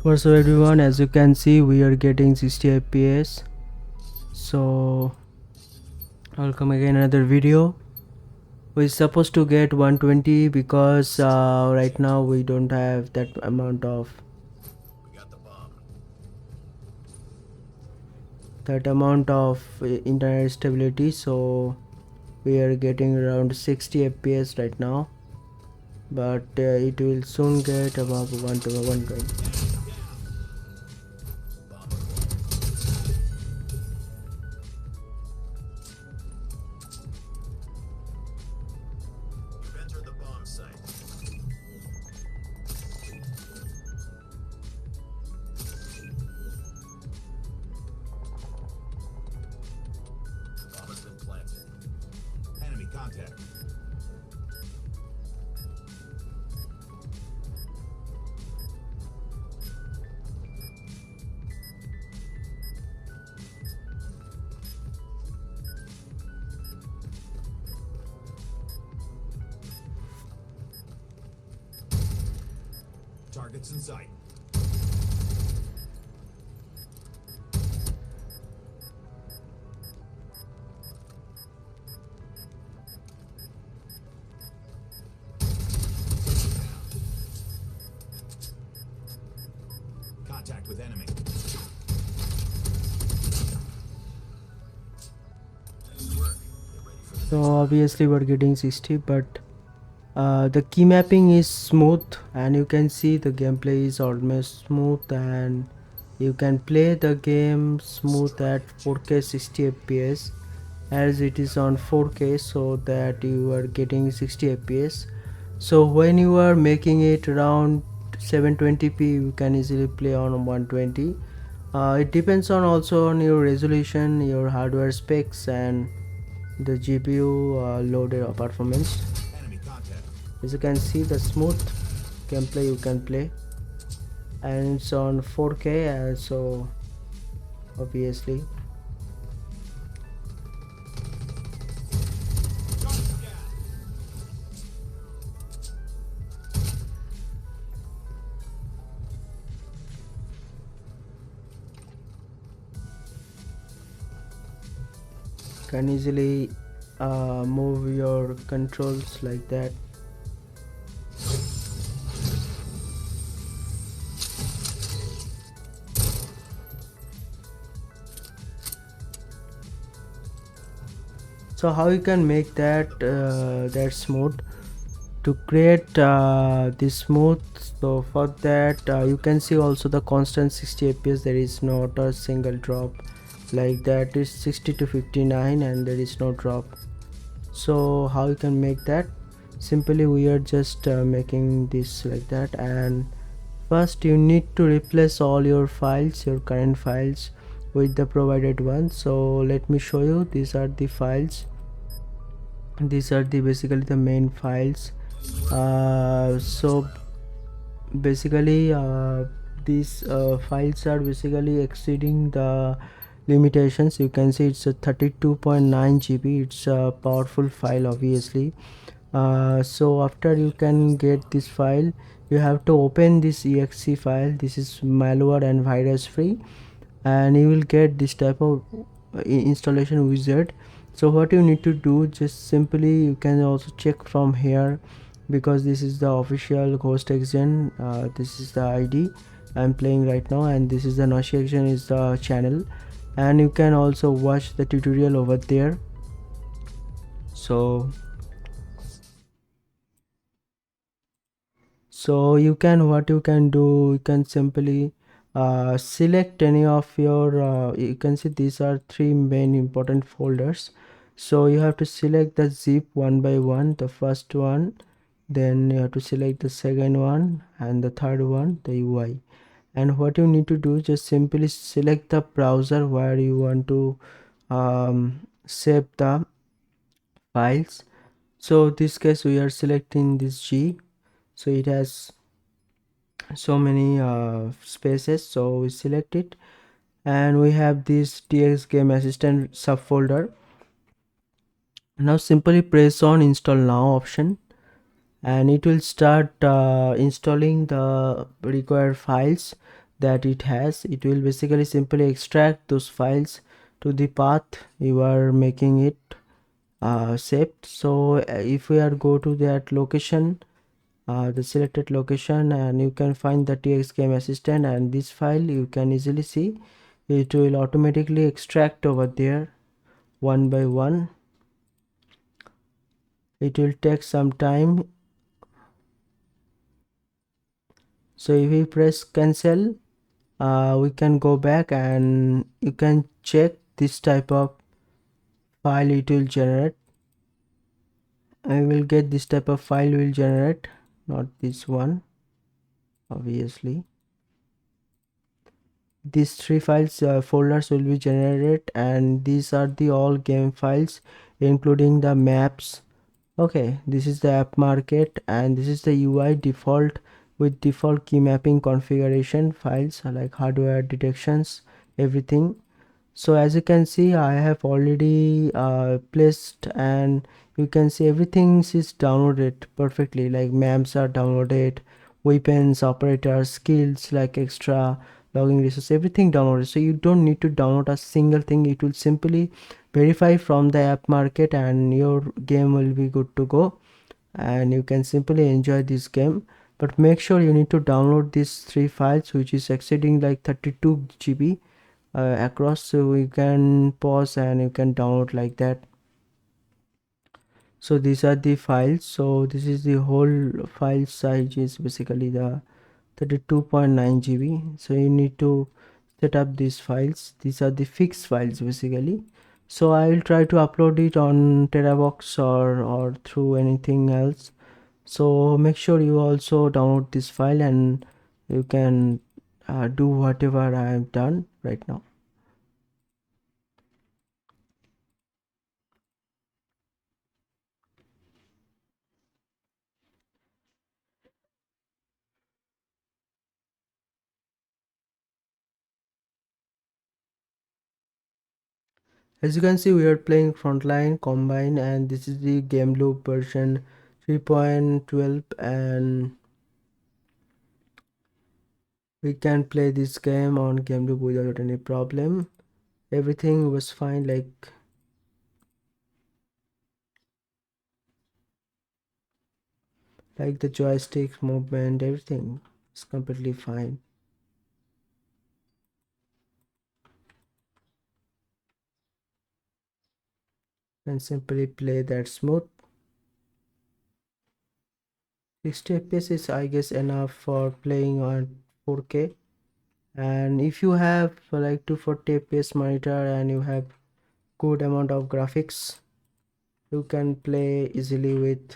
What's up everyone, as you can see we are getting 60 fps. So welcome again another video. We're supposed to get 120 because right now we don't have that amount of internet stability, so we are getting around 60 fps right now, but it will soon get above 120. Contact. Targets in sight. Contact with enemy. So obviously we're getting 60, but the key mapping is smooth, and you can see the gameplay is almost smooth, and you can play the game smooth at 4K 60 fps, as it is on 4K, so that you are getting 60 fps. So when you are making it around 720p, you can easily play on 120. It depends on also on your resolution, your hardware specs, and the GPU loaded performance. As you can see, the smooth gameplay you can play, and it's on 4K, so obviously can easily move your controls like that. So how you can make that smooth? To create this smooth, so for that you can see also the constant 60 fps, there is not a single drop, like that is 60 to 59 and there is no drop. So how you can make that? Simply we are just making this like that, and first you need to replace all your files, your current files, with the provided one. So let me show you. These are the files, these are the basically the main files. So basically these files are basically exceeding the limitations. You can see it's a 32.9 GB. It's a powerful file obviously. So after you can get this file, you have to open this exe file. This is malware and virus free, and you will get this type of installation wizard. So what you need to do, just simply you can also check from here, because this is the official ghost exen. This is the ID I'm playing right now, and this is the Noshi exen is the channel, and you can also watch the tutorial over there. So you can, what you can do, you can simply select any of your you can see these are three main important folders. So you have to select the zip one by one, the first one, then you have to select the second one, and the third one, the UI. And what you need to do, just simply select the browser where you want to save the files. So this case we are selecting this G, so it has so many spaces, so we select it, and we have this tx game assistant subfolder. Now simply press on install now option, and it will start installing the required files. that it has. It will basically simply extract those files to the path you are making it saved. So if we are go to that location, the selected location, and you can find the tx game assistant, and this file you can easily see it will automatically extract over there one by one. It will take some time. So if we press cancel, we can go back and you can check this type of file it will generate. I will get this type of file will generate, not this one obviously. These three files folders will be generated, and these are the all game files including the maps. Okay, this is the app market, and this is the UI default with default key mapping configuration files like hardware detections, everything. So as you can see, I have already placed, and you can see everything is downloaded perfectly, like maps are downloaded, weapons, operators, skills like extra logging resource, everything downloaded. So you don't need to download a single thing. It will simply verify from the app market and your game will be good to go, and you can simply enjoy this game. But make sure you need to download these three files, which is exceeding like 32 GB across, so you can pause and you can download like that. So these are the files. So this is the whole file size is basically the 32.9 GB. So you need to set up these files. These are the fixed files basically. So I will try to upload it on Terabox or through anything else. So make sure you also download this file, and you can do whatever I have done right now. As you can see, we are playing Frontline Combine, and this is the Gameloop version 3.12, and we can play this game on Gameloop without any problem. Everything was fine, like the joystick movement, everything is completely fine. And simply play that smooth. 60 FPS is I guess enough for playing on 4K. And if you have like 240 FPS monitor and you have good amount of graphics, you can play easily with